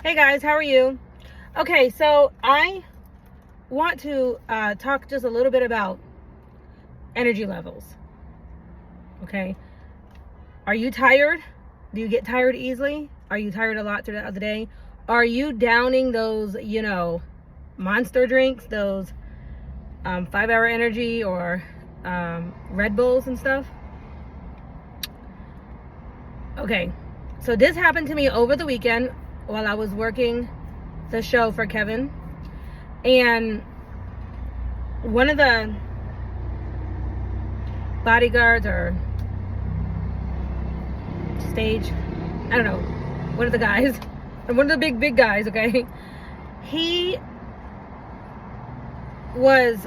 Hey guys, how are you? Okay, so I want to talk just a little bit about energy levels. Okay, are you tired? Do you get tired easily? Are you tired a lot throughout the day? Are you downing those, monster drinks, those 5-hour energy or Red Bulls and stuff? Okay, so this happened to me over the weekend while I was working the show for Kevin, and one of the bodyguards or stage, I don't know, one of the guys, one of the big guys, okay, he was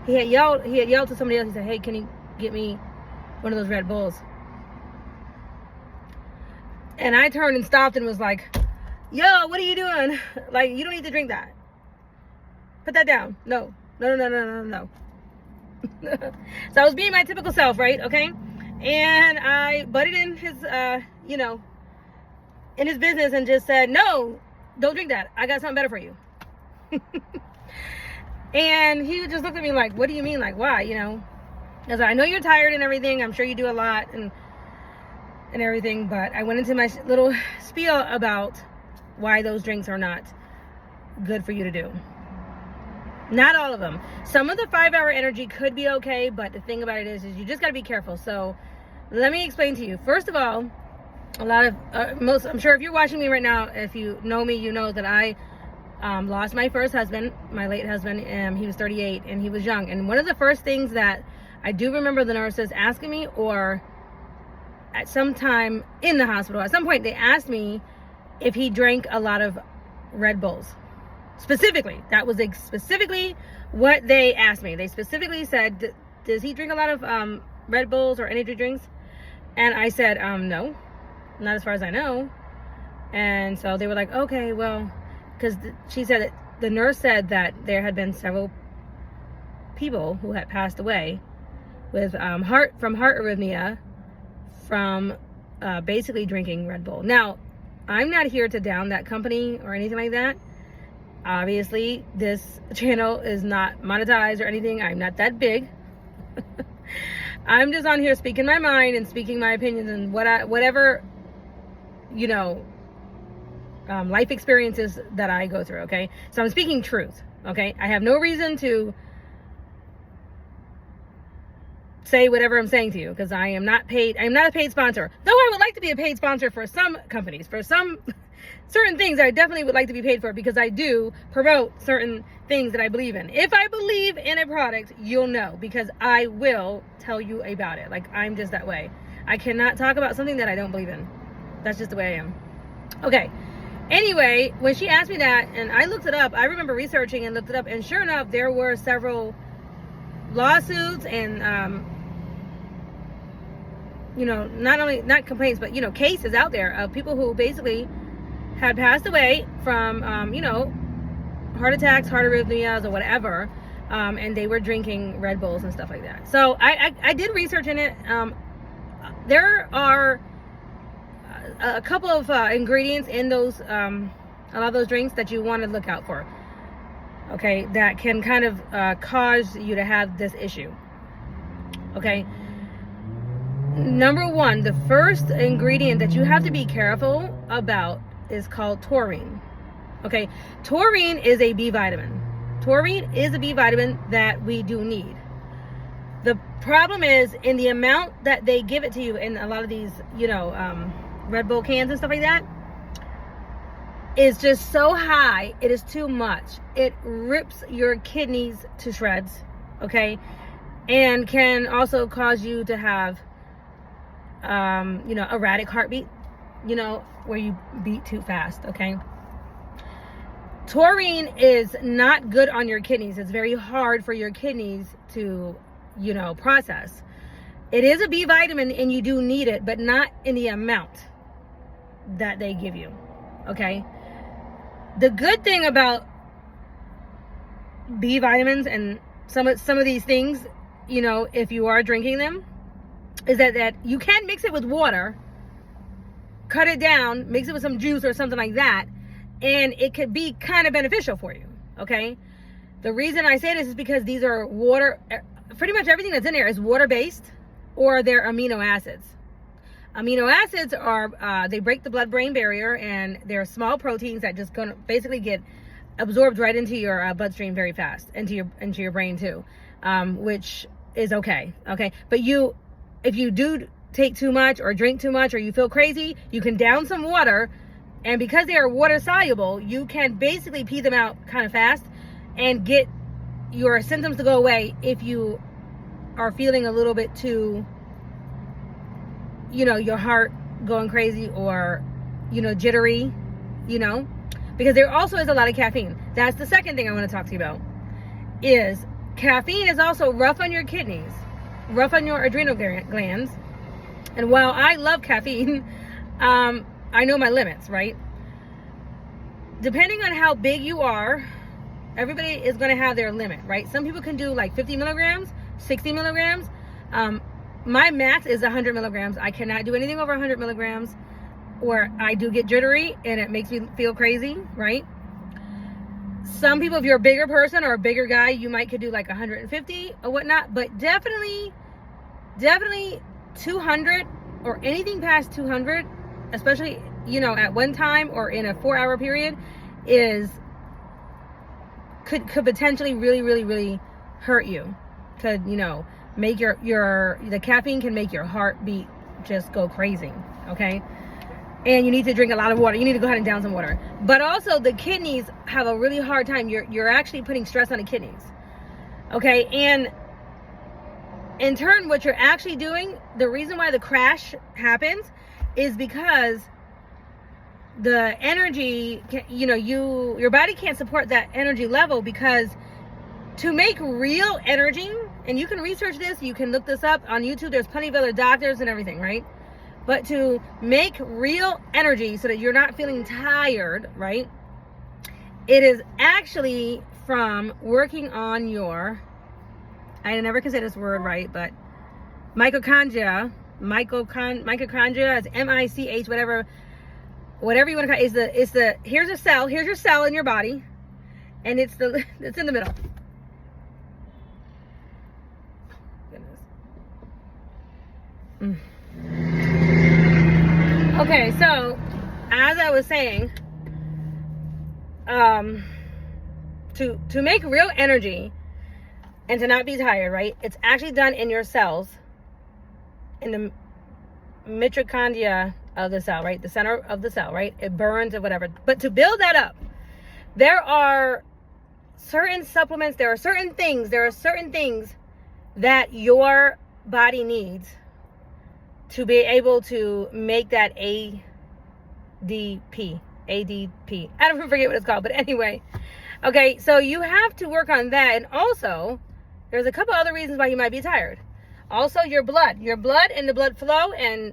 he had yelled to somebody else. He said, hey, can you get me one of those Red Bulls? And I turned and stopped and was like, yo, what are you doing? Like, you don't need to drink that. Put that down. No. So I was being my typical self, right? Okay. And I butted in his, in his business and just said, no, don't drink that. I got something better for you. And he just looked at me like, what do you mean? Like, why? Because I know you're tired and everything. I'm sure you do a lot and everything, but I went into my little spiel about why those drinks are not good for you to do. Not all of them. Some of the 5-hour energy could be okay, but the thing about it is you just got to be careful. So let me explain to you. First of all, a lot of I'm sure if you're watching me right now, if you know me, you know that I lost my first husband, my late husband. He was 38 and he was young. And one of the first things that I do remember the nurses asking me, or at some time in the hospital, at some point they asked me if he drank a lot of Red Bulls. Specifically, that was specifically what they asked me. They specifically said, does he drink a lot of Red Bulls or energy drinks? And I said, no, not as far as I know. And so they were like, okay, well, because she said that the nurse said that there had been several people who had passed away with heart arrhythmia from basically drinking Red Bull. Now, I'm not here to down that company or anything like that. Obviously, this channel is not monetized or anything. I'm not that big. I'm just on here speaking my mind and speaking my opinions and whatever, life experiences that I go through, okay? So I'm speaking truth, okay? I have no reason to say whatever I'm saying to you because I am not paid. I'm not a paid sponsor. Though I would like to be a paid sponsor for some companies, for some certain things I definitely would like to be paid for because I do promote certain things that I believe in. If I believe in a product, you'll know because I will tell you about it. Like, I'm just that way. I cannot talk about something that I don't believe in. That's just the way I am. Okay. Anyway, when she asked me that and I looked it up, I remember researching and looked it up, and sure enough, there were several lawsuits and not complaints, but cases out there of people who basically had passed away from heart attacks, heart arrhythmias, or whatever, and they were drinking Red Bulls and stuff like that. So I did research in it. There are a couple of ingredients in those a lot of those drinks that you want to look out for, okay, that can kind of cause you to have this issue. Okay, number one, the first ingredient that you have to be careful about is called taurine. Okay, taurine is a B vitamin. Taurine is a B vitamin that we do need. The problem is in the amount that they give it to you in a lot of these, Red Bull cans and stuff like that, is just so high. It is too much. It rips your kidneys to shreds, okay, and can also cause you to have erratic heartbeat, where you beat too fast, okay? Taurine is not good on your kidneys. It's very hard for your kidneys to, process. It is a B vitamin and you do need it, but not in the amount that they give you, okay? The good thing about B vitamins and some of these things, if you are drinking them, is that you can mix it with water cut it down, mix it with some juice or something like that, and it could be kind of beneficial for you, okay? The reason I say this is because these are water, pretty much everything that's in there is water-based, or they're amino acids. Amino acids are, they break the blood-brain barrier, and they're small proteins that just gonna basically get absorbed right into your bloodstream very fast, into your brain too, which is okay. But if you do take too much or drink too much or you feel crazy, you can down some water, and because they are water soluble, you can basically pee them out kind of fast and get your symptoms to go away if you are feeling a little bit too, your heart going crazy or, jittery, because there also is a lot of caffeine. That's the second thing I want to talk to you about, is caffeine is also rough on your kidneys, rough on your adrenal glands. And while I love caffeine, I know my limits, right? Depending on how big you are, everybody is going to have their limit, right? Some people can do like 50 milligrams, 60 milligrams. My max is 100 milligrams. I cannot do anything over 100 milligrams, or I do get jittery and it makes me feel crazy, right? Some people, if you're a bigger person or a bigger guy, you might could do like 150 or whatnot, but definitely 200 or anything past 200, especially, at one time or in a 4-hour period, could potentially really hurt you. Could, make the caffeine can make your heartbeat just go crazy, okay? And you need to drink a lot of water. You need to go ahead and down some water. But also the kidneys have a really hard time. You're actually putting stress on the kidneys, okay? And in turn, what you're actually doing, the reason why the crash happens is because the energy, your body can't support that energy level, because to make real energy, and you can research this, you can look this up on YouTube, there's plenty of other doctors and everything, right? But to make real energy so that you're not feeling tired, right? It is actually from working on your, I never can say this word right, but mitochondria is M-I-C-H, whatever you want to call it. Here's your cell in your body, and it's in the middle. Goodness. Okay, so as I was saying, to make real energy and to not be tired, right? It's actually done in your cells, in the mitochondria of the cell, right? The center of the cell, right? It burns or whatever. But to build that up, there are certain supplements, there are certain things that your body needs to be able to make that ADP. I don't forget what it's called, but anyway. Okay, so you have to work on that. And also, there's a couple other reasons why you might be tired. Also, your blood and the blood flow, and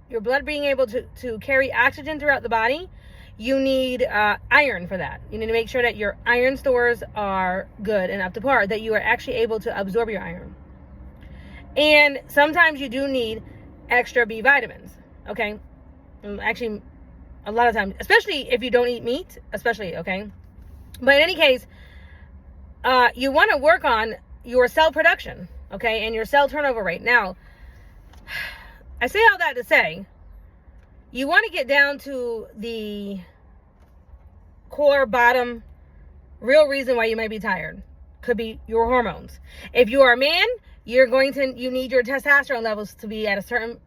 your blood being able to carry oxygen throughout the body. You need iron for that. You need to make sure that your iron stores are good and up to par, that you are actually able to absorb your iron. And sometimes you do need extra B vitamins, okay? Actually, a lot of times, especially if you don't eat meat, okay? But in any case, you want to work on your cell production, okay, and your cell turnover rate. Now, I say all that to say, you want to get down to the core bottom real reason why you might be tired. Could be your hormones. If you are a man, you need your testosterone levels to be at a certain,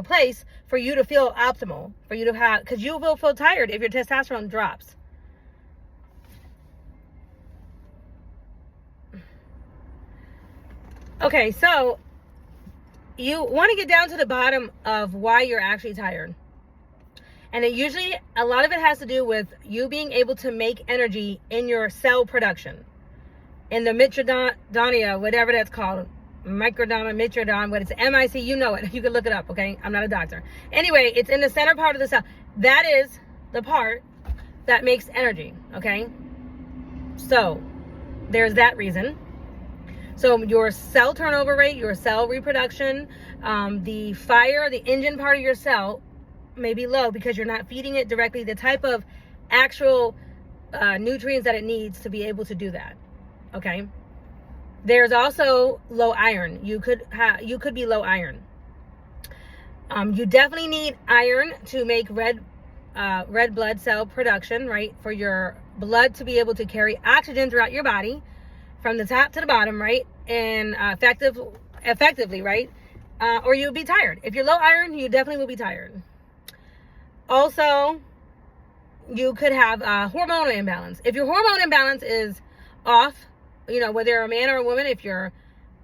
place for you to feel optimal, for you to have, because you will feel tired if your testosterone drops. Okay, so you want to get down to the bottom of why you're actually tired. And it usually, a lot of it has to do with you being able to make energy in your cell production. In the mitochondria, whatever that's called, mitrodon, what it's M-I-C, you know it. You can look it up, okay? I'm not a doctor. Anyway, it's in the center part of the cell. That is the part that makes energy, okay? So, there's that reason. So your cell turnover rate, your cell reproduction, the engine part of your cell may be low because you're not feeding it directly the type of actual nutrients that it needs to be able to do that. Okay. There's also low iron. You could be low iron. You definitely need iron to make red blood cell production, right? For your blood to be able to carry oxygen throughout your body from the top to the bottom, right? And effectively, right? Or you'll be tired. If you're low iron, you definitely will be tired. Also, you could have hormonal imbalance. If your hormone imbalance is off, whether you're a man or a woman, if your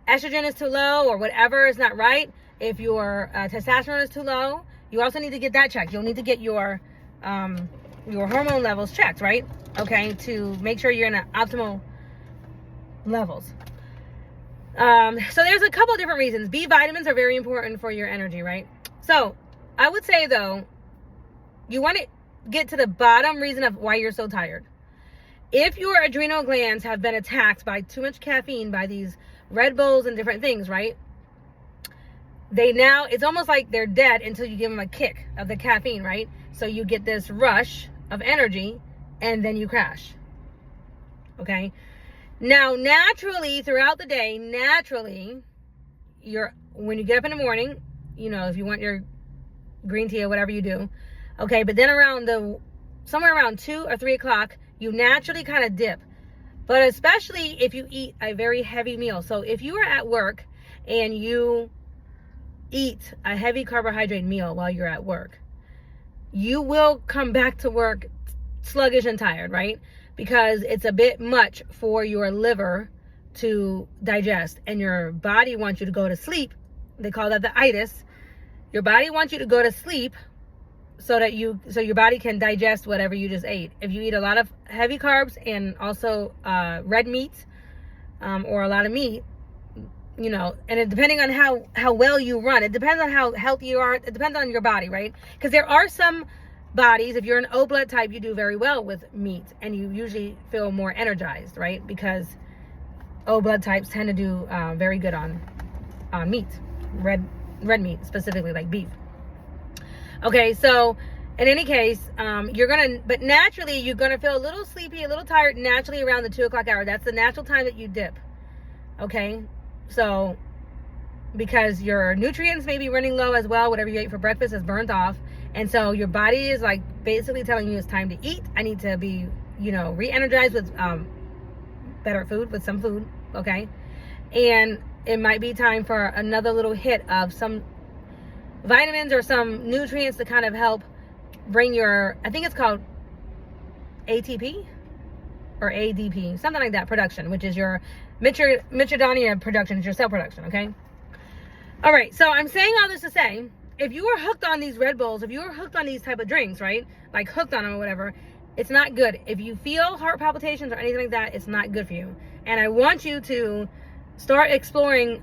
estrogen is too low or whatever is not right, if your testosterone is too low, you also need to get that checked. You'll need to get your hormone levels checked, right? Okay, to make sure you're in optimal levels. So there's a couple of different reasons. B vitamins are very important for your energy, right? So I would say, though, you want to get to the bottom reason of why you're so tired. If your adrenal glands have been attacked by too much caffeine, by these Red Bulls and different things, right? It's almost like they're dead until you give them a kick of the caffeine, right? So you get this rush of energy and then you crash. Okay? Now, naturally, throughout the day, when you get up in the morning, if you want your green tea or whatever you do, okay, but then somewhere around 2 or 3 o'clock, you naturally kind of dip. But especially if you eat a very heavy meal. So if you are at work and you eat a heavy carbohydrate meal while you're at work, you will come back to work sluggish and tired, right? Because it's a bit much for your liver to digest, and your body wants you to go to sleep. They call that the itis. Your body wants you to go to sleep so your body can digest whatever you just ate. If you eat a lot of heavy carbs and also red meat or a lot of meat, and depending on how well you run, it depends on how healthy you are. It depends on your body, right? Because there are some bodies, if you're an O blood type, you do very well with meat and you usually feel more energized, right? Because O blood types tend to do very good on meat, red meat, specifically like beef. Okay, so in any case, but naturally you're gonna feel a little sleepy, a little tired naturally around the 2 o'clock hour. That's the natural time that you dip. Okay, so because your nutrients may be running low as well, whatever you ate for breakfast is burnt off, and so your body is like basically telling you it's time to eat. I need to be, re-energized with better food, with some food. Okay, and it might be time for another little hit of some vitamins or some nutrients to kind of help bring I think it's called ATP or ADP, something like that, production, which is your mitochondria production, is your cell production. Okay, all right, so I'm saying all this to say, if you are hooked on these Red Bulls, if you are hooked on these type of drinks, right, like hooked on them or whatever, it's not good. If you feel heart palpitations or anything like that, it's not good for you. And I want you to start exploring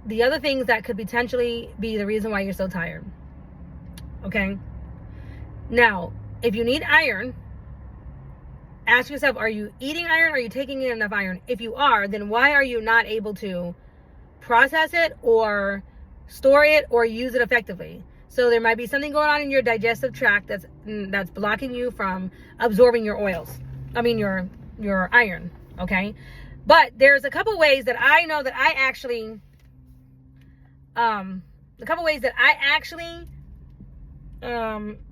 the other things that could potentially be the reason why you're so tired. Okay? Now, if you need iron, ask yourself, are you eating iron? Are you taking in enough iron? If you are, then why are you not able to process it or store it or use it effectively? So there might be something going on in your digestive tract that's blocking you from absorbing your your iron. Okay? But there's a couple ways that I know that I actually I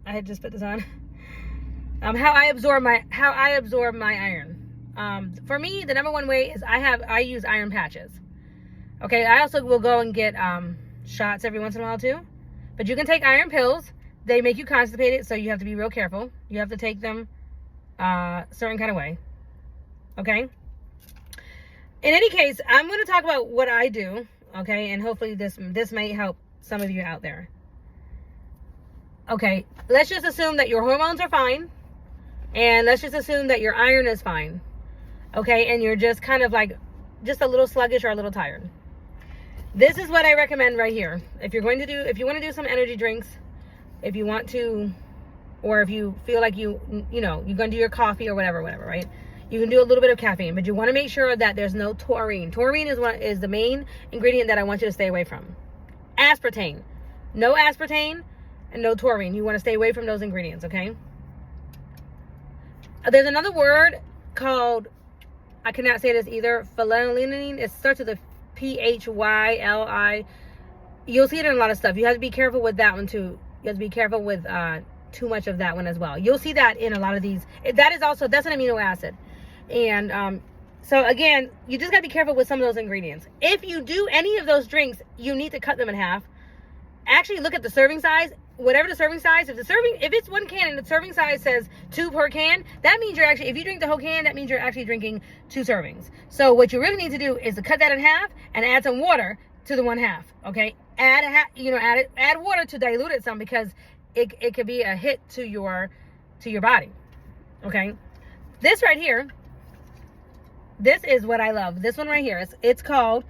had just put this on. How I absorb my iron. For me, the number one way is I use iron patches. Okay, I also will go and get shots every once in a while too. But you can take iron pills. They make you constipated, so you have to be real careful. You have to take them a certain kind of way. Okay? In any case, I'm going to talk about what I do, okay? And hopefully this may help some of you out there. Okay, let's just assume that your hormones are fine. And let's just assume that your iron is fine. Okay, and you're just kind of like, just a little sluggish or a little tired. This is what I recommend right here. If you want to do some energy drinks, if you want to, or if you feel like you're going to do your coffee or whatever, right? You can do a little bit of caffeine, but you want to make sure that there's no taurine. Taurine is the main ingredient that I want you to stay away from. Aspartame. No aspartame. and no taurine. You want to stay away from those ingredients, okay? There's another word called, I cannot say this either, phenylalanine. It starts with a P-H-Y-L-I. You'll see it in a lot of stuff. You have to be careful with that one too. You have to be careful with too much of that one as well. You'll see that in a lot of these. That is also, that's an amino acid. And so again, you just got to be careful with some of those ingredients. If you do any of those drinks, you need to cut them in half. Actually look at the serving size. Whatever the serving size, if it's 1 can and the serving size says 2 per can, that means you're actually, if you drink the whole can, that means you're actually drinking 2 servings. So what you really need to do is to cut that in half and add some water to the 1/2. Okay, add water to dilute it some, because it could be a hit to your body. Okay, this right here, this is what I love. This one right here, it's called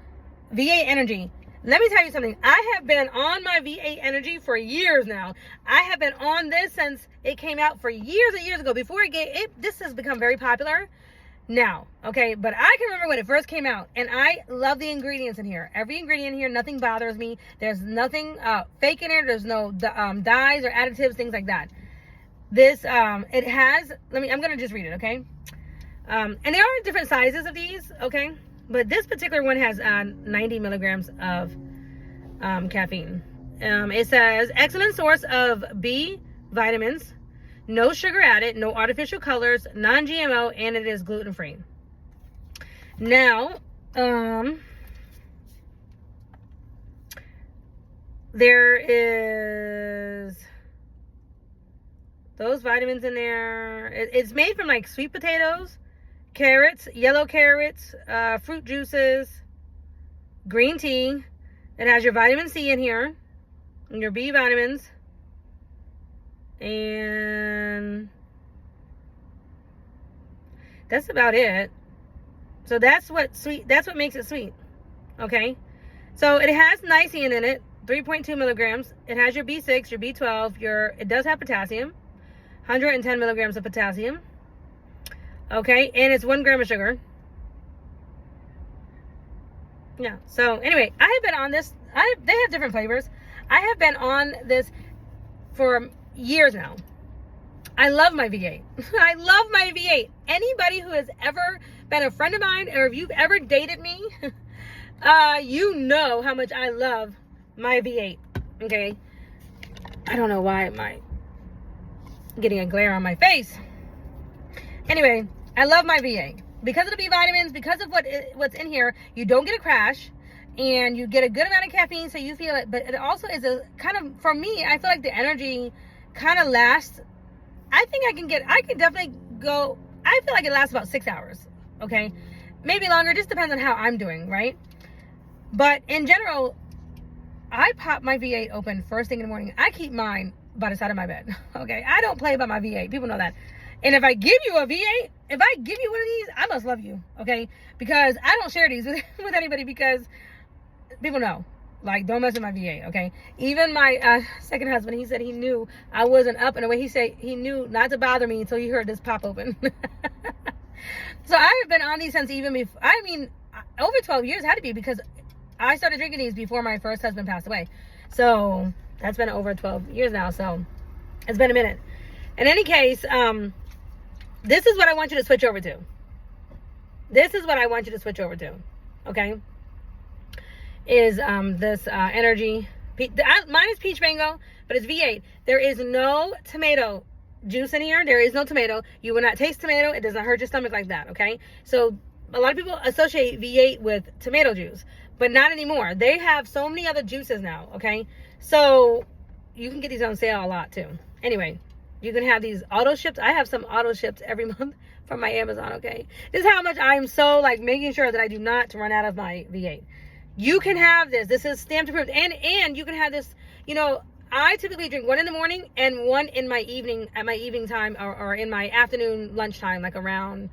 V8 Energy. Let me tell you something. I have been on my V8 Energy for years now. I have been on this since it came out for years and years ago. Before this has become very popular now, okay? But I can remember when it first came out, and I love the ingredients in here. Every ingredient in here, nothing bothers me. There's nothing fake in it. There's no dyes or additives, things like that. This, it has, I'm going to just read it, okay? And there are different sizes of these, okay? But this particular one has 90 milligrams of caffeine. It says, excellent source of B vitamins, no sugar added, no artificial colors, non-GMO, and it is gluten-free. Now, there is those vitamins in there. It's made from like sweet potatoes, carrots, yellow carrots, fruit juices, green tea. It has your vitamin C in here, and your B vitamins, and that's about it. So that's what makes it sweet. Okay, so it has niacin in it, 3.2 milligrams. It has your B6, your B12, it does have potassium, 110 milligrams of potassium. Okay, and it's 1 gram of sugar. Yeah, so anyway, I have been on this. They have different flavors. I have been on this for years now. I love my V8. I love my V8. Anybody who has ever been a friend of mine, or if you've ever dated me, you know how much I love my V8. Okay, I don't know why am I getting a glare on my face. Anyway, I love my V8 because of the B vitamins, because of what's in here. You don't get a crash, and you get a good amount of caffeine, so you feel it. But it also is a kind of, for me, I feel like the energy kind of lasts. I think I can definitely go. I feel like it lasts about 6 hours. Okay, maybe longer. Just depends on how I'm doing, right? But in general, I pop my V8 open first thing in the morning. I keep mine by the side of my bed. Okay, I don't play about my V8. People know that. And if I give you a V8, if I give you one of these, I must love you, okay? Because I don't share these with anybody, because people know, like, don't mess with my V8, okay? Even my second husband, he said he knew I wasn't up, and the way he said he knew not to bother me until he heard this pop open. So I have been on these since even before, over 12 years had to be, because I started drinking these before my first husband passed away. So that's been over 12 years now, so it's been a minute. In any case, this is what I want you to switch over to. This is what I want you to switch over to, okay? Is this energy. Mine is peach mango, but it's V8. There is no tomato juice in here. There is no tomato. You will not taste tomato. It does not hurt your stomach like that, okay? So a lot of people associate V8 with tomato juice, but not anymore. They have so many other juices now, okay? So you can get these on sale a lot too. Anyway, you can have these auto shipped. I have some auto shipped every month from my Amazon, okay? This is how much I'm so, like, making sure that I do not run out of my V8. You can have this. This is stamped approved. And you can have this, you know, I typically drink one in the morning and one in my evening, at my evening time, or in my afternoon lunchtime, like around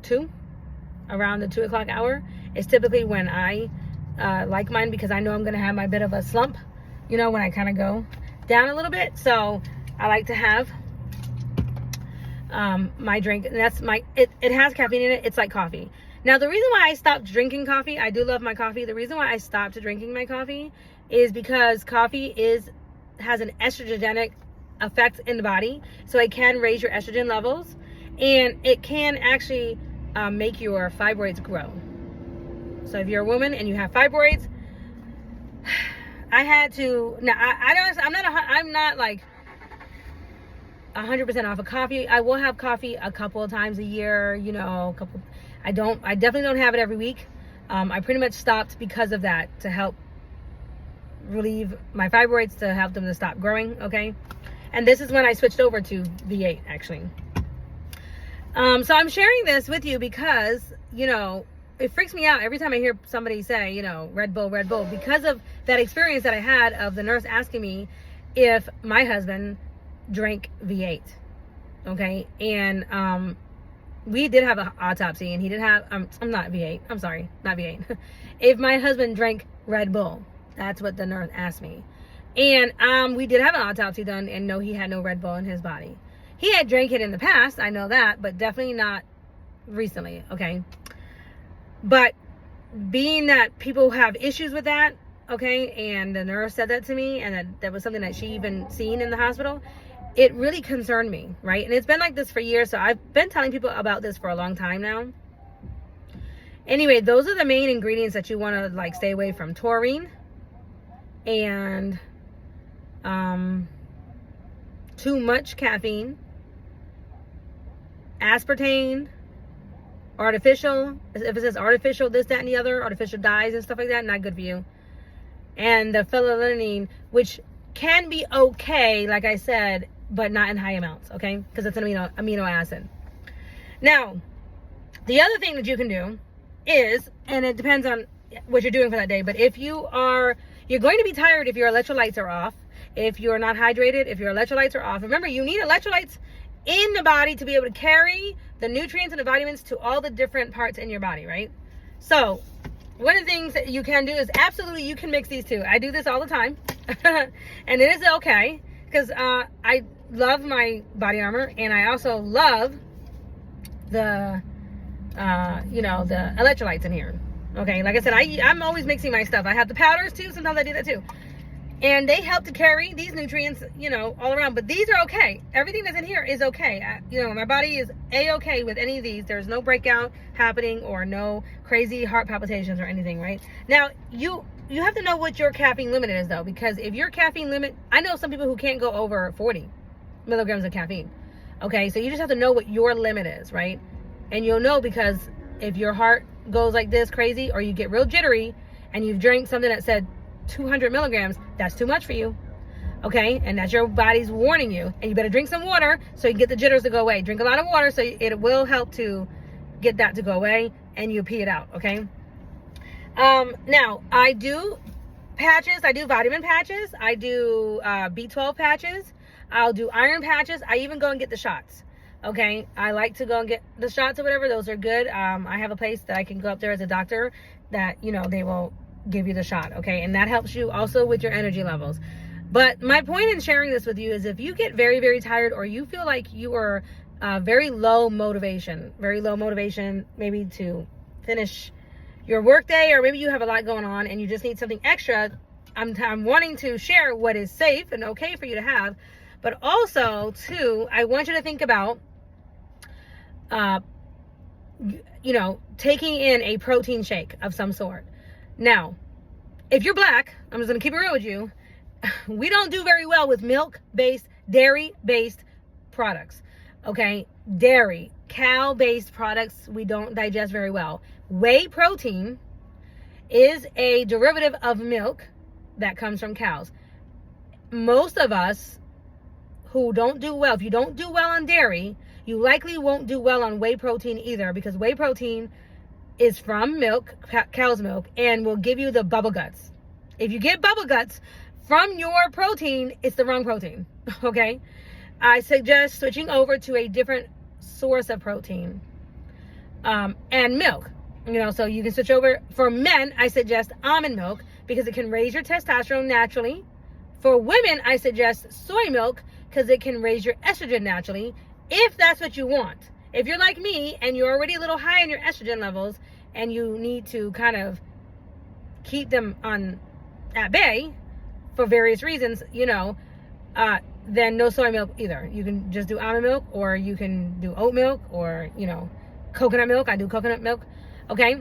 2, around the 2 o'clock hour. It's typically when I like mine, because I know I'm going to have my bit of a slump, you know, when I kind of go down a little bit. So I like to have my drink, and that's it has caffeine in it. It's like coffee. Now, the reason why I stopped drinking coffee, I do love my coffee. The reason why I stopped drinking my coffee is because coffee has an estrogenic effect in the body, so it can raise your estrogen levels, and it can actually make your fibroids grow. So if you're a woman and you have fibroids, I had to. Now I'm not like 100% off of coffee. I will have coffee a couple of times a year. You know, I definitely don't have it every week. I pretty much stopped because of that, to help relieve my fibroids, to help them to stop growing. Okay. And this is when I switched over to V8, actually. So I'm sharing this with you because, you know, it freaks me out every time I hear somebody say, you know, Red Bull, because of that experience that I had of the nurse asking me if my husband drank V8. Okay. And we did have an autopsy, and he did have, I'm not V8. I'm sorry, not V8. If my husband drank Red Bull, that's what the nurse asked me. And we did have an autopsy done, and no, he had no Red Bull in his body. He had drank it in the past, I know that, but definitely not recently, okay? But being that people have issues with that, okay, and the nurse said that to me, and that was something that she even seen in the hospital, it really concerned me, right? And it's been like this for years, so I've been telling people about this for a long time now. Anyway, those are the main ingredients that you want to, like, stay away from. Taurine and too much caffeine, aspartame, artificial, if it says artificial, this, that, and the other, artificial dyes and stuff like that, not good for you. And the phenylalanine, which can be okay, like I said, but not in high amounts, okay? Because it's an amino acid. Now, the other thing that you can do is, and it depends on what you're doing for that day, but if you're going to be tired if your electrolytes are off, if you're not hydrated, if your electrolytes are off. Remember, you need electrolytes in the body to be able to carry the nutrients and the vitamins to all the different parts in your body, right? So one of the things that you can do is, absolutely, you can mix these two. I do this all the time. And it is okay, because I love my body armor, and I also love the the electrolytes in here. Okay, like I said, I'm always mixing my stuff. I have the powders too. Sometimes I do that too. And they help to carry these nutrients, all around. But these are okay. Everything that's in here is okay. My body is A-okay with any of these. There's no breakout happening or no crazy heart palpitations or anything, right? Now, you have to know what your caffeine limit is, though, because if your caffeine limit, I know some people who can't go over 40 milligrams of caffeine. Okay, so you just have to know what your limit is, right? And you'll know, because if your heart goes like this crazy, or you get real jittery and you've drank something that said 200 milligrams, that's too much for you. Okay, and that's your body's warning you, and you better drink some water so you can get the jitters to go away. Drink a lot of water so it will help to get that to go away, and you pee it out. Okay. Now I do patches. I do vitamin patches. I do B12 patches. I'll do iron patches. I even go and get the shots. Okay, I like to go and get the shots or whatever. Those are good. I have a place that I can go up there as a doctor that they will give you the shot. Okay, and that helps you also with your energy levels. But my point in sharing this with you is, if you get very, very tired, or you feel like you are very low motivation, maybe to finish your workday, or maybe you have a lot going on and you just need something extra, I'm wanting to share what is safe and okay for you to have. But also, too, I want you to think about, taking in a protein shake of some sort. Now, if you're black, I'm just going to keep it real with you. We don't do very well with milk-based, dairy-based products. Okay? Dairy, cow-based products, we don't digest very well. Whey protein is a derivative of milk that comes from cows. Most of us who don't do well, if you don't do well on dairy, you likely won't do well on whey protein either, because whey protein is from milk, cow's milk, and will give you the bubble guts. If you get bubble guts from your protein, it's the wrong protein. Okay? I suggest switching over to a different source of protein. And milk. So you can switch over. For men, I suggest almond milk, because it can raise your testosterone naturally. For women, I suggest soy milk, because it can raise your estrogen naturally, if that's what you want. If you're like me and you're already a little high in your estrogen levels, and you need to kind of keep them on at bay for various reasons, then no soy milk either. You can just do almond milk, or you can do oat milk, or, coconut milk. I do coconut milk. Okay.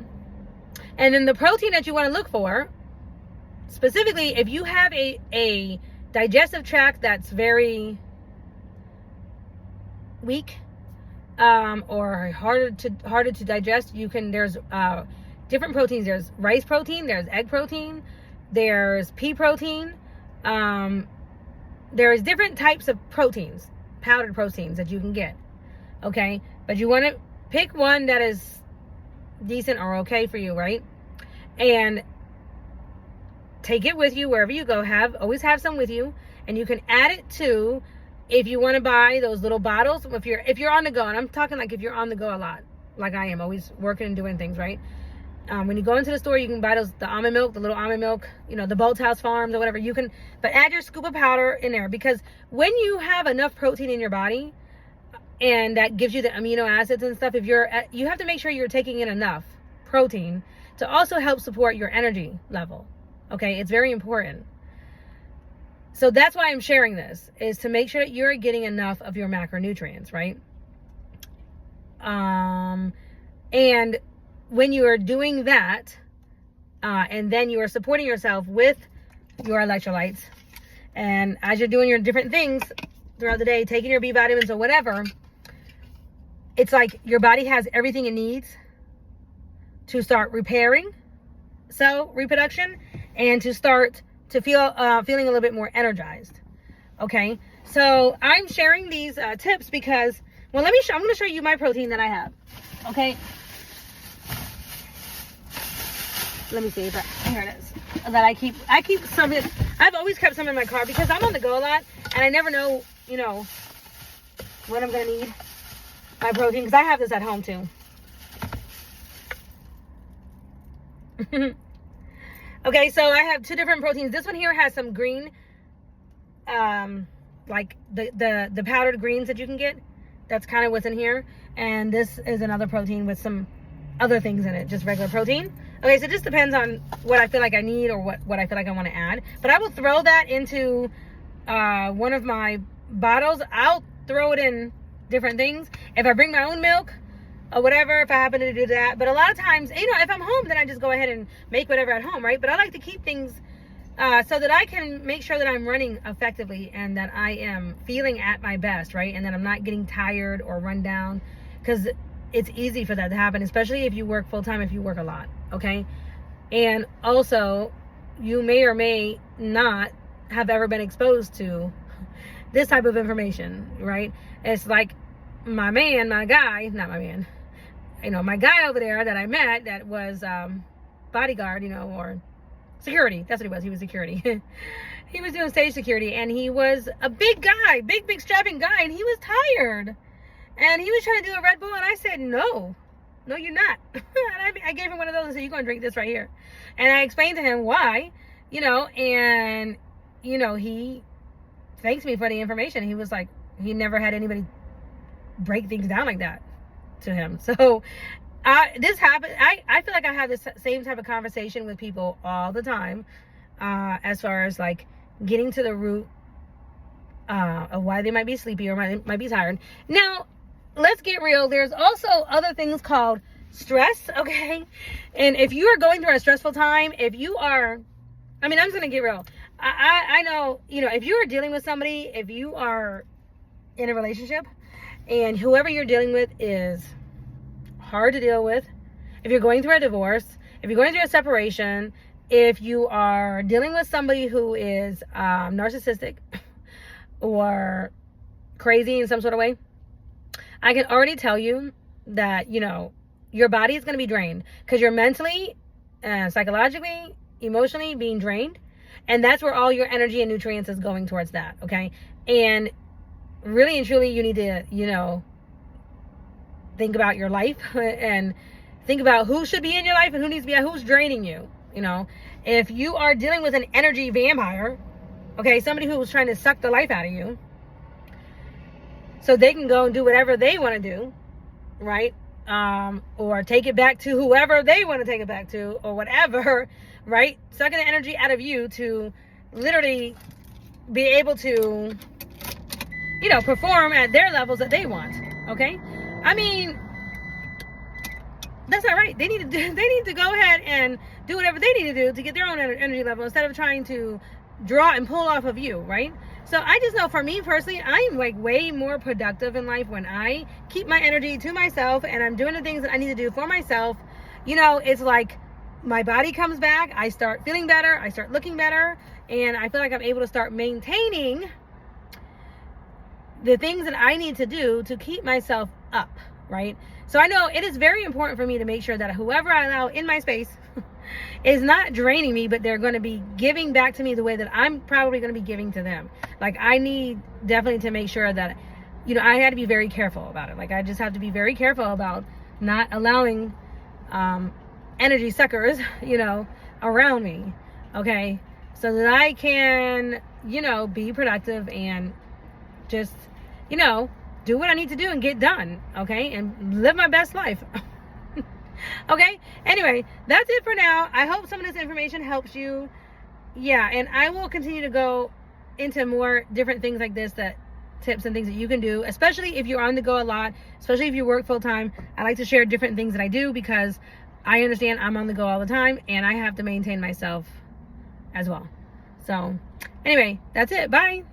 And then the protein that you want to look for, specifically, if you have a digestive tract that's very weak, or harder to digest, there's different proteins. There's rice protein, there's egg protein, there's pea protein. There's different types of proteins, powdered proteins that you can get. Okay, but you want to pick one that is decent or okay for you, right? And take it with you wherever you go. Always have some with you, and you can add it to, if you want to buy those little bottles, if you're on the go, and I'm talking like if you're on the go a lot, like I am, always working and doing things, right? When you go into the store, you can buy the almond milk, the little almond milk, the Bolthouse Farms or whatever. But add your scoop of powder in there, because when you have enough protein in your body, and that gives you the amino acids and stuff, you have to make sure you're taking in enough protein to also help support your energy level. Okay, it's very important. So that's why I'm sharing this, is to make sure that you're getting enough of your macronutrients, right? And when you are doing that, and then you are supporting yourself with your electrolytes, and as you're doing your different things throughout the day, taking your B vitamins or whatever, it's like your body has everything it needs to start repairing cell reproduction, and to start to feel feeling a little bit more energized. Okay, so I'm sharing these tips because, well, I'm going to show you my protein that I have. Okay, let me see if here it is. That I keep some. I've always kept some in my car because I'm on the go a lot, and I never know, when I'm gonna need my protein, because I have this at home too. Okay, so I have two different proteins. This one here has some green, like the powdered greens that you can get. That's kind of what's in here. And this is another protein with some other things in it, just regular protein. Okay, so it just depends on what I feel like I need, or what I feel like I want to add. But I will throw that into one of my bottles. I'll throw it in different things. If I bring my own milk or whatever, if I happen to do that. But a lot of times, if I'm home, then I just go ahead and make whatever at home, right? But I like to keep things so that I can make sure that I'm running effectively, and that I am feeling at my best, right? And that I'm not getting tired or run down, because it's easy for that to happen, especially if you work full-time, if you work a lot, okay? And also, you may or may not have ever been exposed to this type of information, right? It's like my guy over there that I met, that was bodyguard, or security. That's what he was. He was security. He was doing stage security, and he was a big guy, big strapping guy, and he was tired. And he was trying to do a Red Bull, and I said, no, you're not. And I gave him one of those and said, you're going to drink this right here. And I explained to him why, and, he thanks me for the information. He was like, he never had anybody break things down like that to him. So this happened. I feel like I have this same type of conversation with people all the time, as far as like getting to the root of why they might be sleepy or might be tired. Now, let's get real. There's also other things called stress, okay? And if you are going through a stressful time, I'm just going to get real. I know, if you are dealing with somebody, if you are in a relationship and whoever you're dealing with is hard to deal with, if you're going through a divorce, if you're going through a separation, if you are dealing with somebody who is narcissistic or crazy in some sort of way, I can already tell you that, your body is going to be drained, because you're mentally, psychologically, emotionally being drained. And that's where all your energy and nutrients is going towards that. Okay. And really and truly, you need to, think about your life and think about who should be in your life and who needs to be, who's draining you. If you are dealing with an energy vampire, okay, somebody who's trying to suck the life out of you so they can go and do whatever they want to do, right? or take it back to whoever they want to take it back to, or whatever, right? Sucking the energy out of you to literally be able to, you know, perform at their levels that they want. Okay? I mean, that's not right. They need to go ahead and do whatever they need to do to get their own energy level instead of trying to draw and pull off of you, right? So I just know for me personally, I'm like way more productive in life when I keep my energy to myself and I'm doing the things that I need to do for myself. You know, it's like my body comes back, I start feeling better, I start looking better, and I feel like I'm able to start maintaining the things that I need to do to keep myself up, right? So I know it is very important for me to make sure that whoever I allow in my space is not draining me, but they're going to be giving back to me the way that I'm probably going to be giving to them. Like, I need definitely to make sure that, you know, I had to be very careful about it. Like, I just have to be very careful about not allowing energy suckers, you know, around me, okay? So that I can, you know, be productive and just, you know, do what I need to do and get done, okay? And live my best life. Okay? Anyway, that's it for now. I hope some of this information helps you. Yeah, and I will continue to go into more different things like this, that tips and things that you can do, especially if you're on the go a lot, especially if you work full time. I like to share different things that I do because I understand I'm on the go all the time and I have to maintain myself as well. So, anyway, that's it. Bye.